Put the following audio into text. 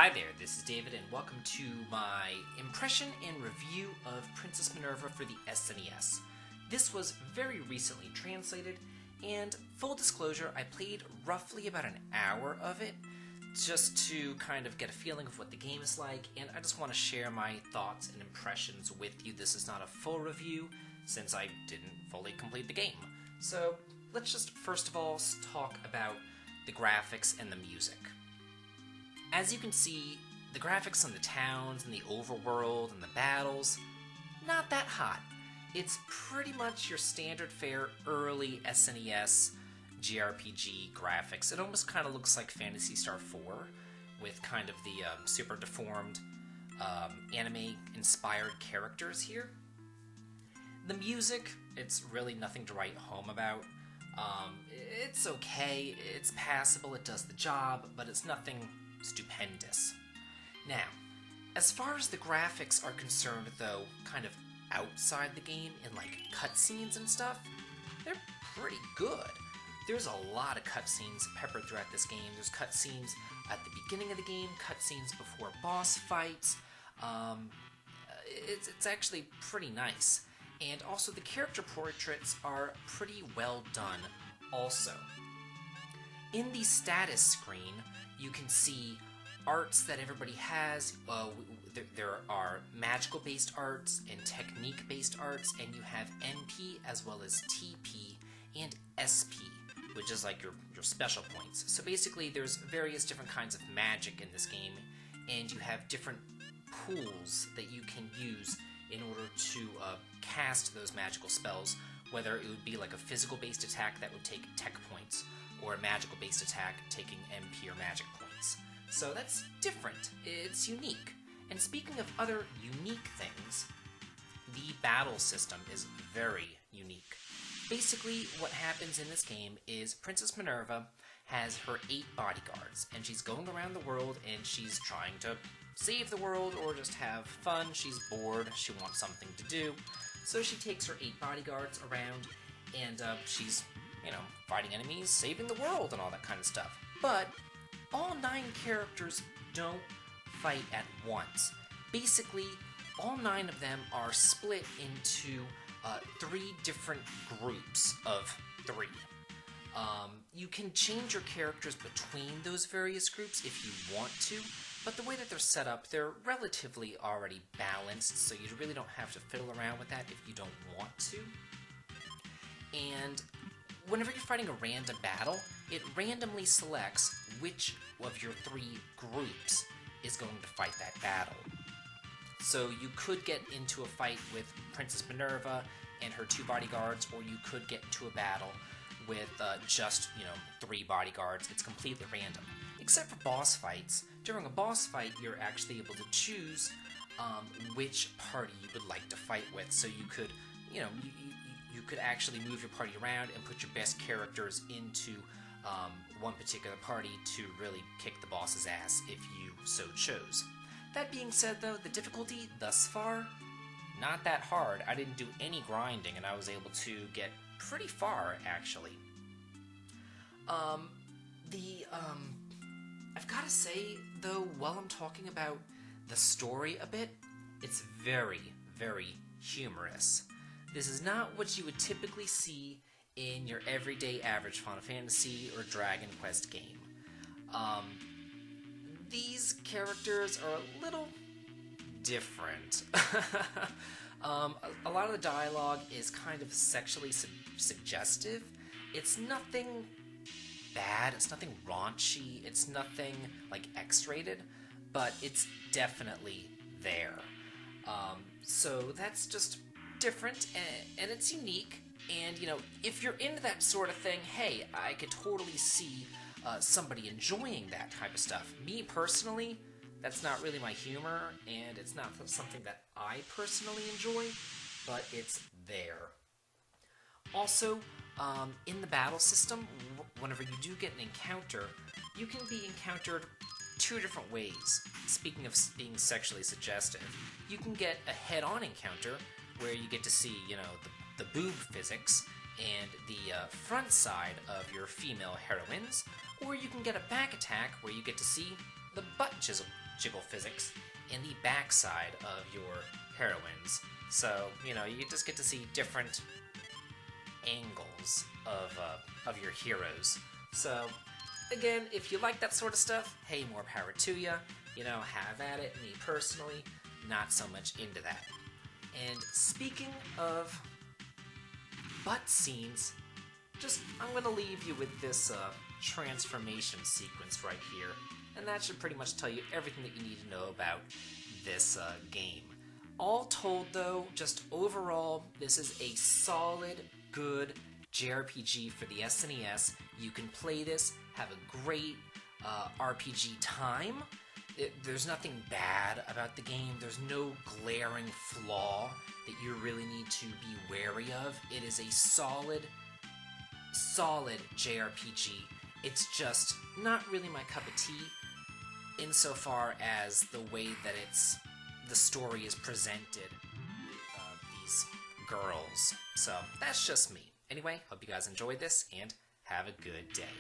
Hi there, this is David, and welcome to my impression and review of Princess Minerva for the SNES. This was very recently translated, and full disclosure, I played roughly about an hour of it, just to kind of get a feeling of what the game is like, and I just want to share my thoughts and impressions with you. This is not a full review, since I didn't fully complete the game. So, let's just first of all talk about the graphics and the music. As you can see, the graphics on the towns and the overworld and the battles, not that hot. It's pretty much your standard fare early SNES JRPG graphics. It almost kind of looks like Phantasy Star 4 with kind of the super deformed anime-inspired characters here. The music, it's really nothing to write home about. It's okay, it's passable, it does the job, but it's nothing stupendous. Now, as far as the graphics are concerned, though, kind of outside the game, in like cutscenes and stuff, they're pretty good. There's a lot of cutscenes peppered throughout this game. There's cutscenes at the beginning of the game, cutscenes before boss fights. It's actually pretty nice. And also the character portraits are pretty well done also. In the status screen, you can see arts that everybody has. There are magical-based arts and technique-based arts, and you have NP as well as TP and SP, which is like your special points. So basically, there's various different kinds of magic in this game, and you have different pools that you can use in order to cast those magical spells, whether it would be like a physical-based attack that would take tech points, or a magical-based attack taking MP or magic points. So that's different. It's unique. And speaking of other unique things, the battle system is very unique. Basically, what happens in this game is Princess Minerva has her 8 bodyguards, and she's going around the world and she's trying to save the world or just have fun. She's bored, she wants something to do. So she takes her 8 bodyguards around and she's, fighting enemies, saving the world, and all that kind of stuff. But all 9 characters don't fight at once. Basically, all 9 of them are split into 3 different groups of 3. You can change your characters between those various groups if you want to, but the way that they're set up, they're relatively already balanced, so you really don't have to fiddle around with that if you don't want to. And whenever you're fighting a random battle, it randomly selects which of your 3 groups is going to fight that battle. So you could get into a fight with Princess Minerva and her 2 bodyguards, or you could get into a battle with just, 3 bodyguards. It's completely random. Except for boss fights. During a boss fight, you're actually able to choose which party you would like to fight with. So you could, you could actually move your party around and put your best characters into one particular party to really kick the boss's ass if you so chose. That being said, though, the difficulty thus far, not that hard. I didn't do any grinding, and I was able to get pretty far, actually. I've got to say, though, while I'm talking about the story a bit, it's very, very humorous. This is not what you would typically see in your everyday average Final Fantasy or Dragon Quest game. These characters are a little different. A lot of the dialogue is kind of sexually suggestive. It's nothing bad, it's nothing raunchy, it's nothing like X-rated, but it's definitely there. So that's just different, and it's unique, and if you're into that sort of thing, hey, I could totally see somebody enjoying that type of stuff. Me personally, that's not really my humor, and it's not something that I personally enjoy, but it's there. Also, in the battle system, whenever you do get an encounter, you can be encountered 2 different ways. Speaking of being sexually suggestive, you can get a head-on encounter where you get to see, the boob physics and the front side of your female heroines, or you can get a back attack where you get to see the butt jiggle physics in the backside of your heroines. So, you just get to see different angles of your heroes. So, again, if you like that sort of stuff, hey, more power to you. Have at it. Me personally, not so much into that. And speaking of butt scenes, I'm going to leave you with this transformation sequence right here, and that should pretty much tell you everything that you need to know about this game. All told, though, just overall, this is a solid, good JRPG for the SNES. You can play this, have a great RPG time. There's nothing bad about the game. There's no glaring flaw that you really need to be wary of. It is a solid JRPG. It's just not really my cup of tea insofar as the way that the story is presented. These girls. So that's just me. Anyway, hope you guys enjoyed this and have a good day.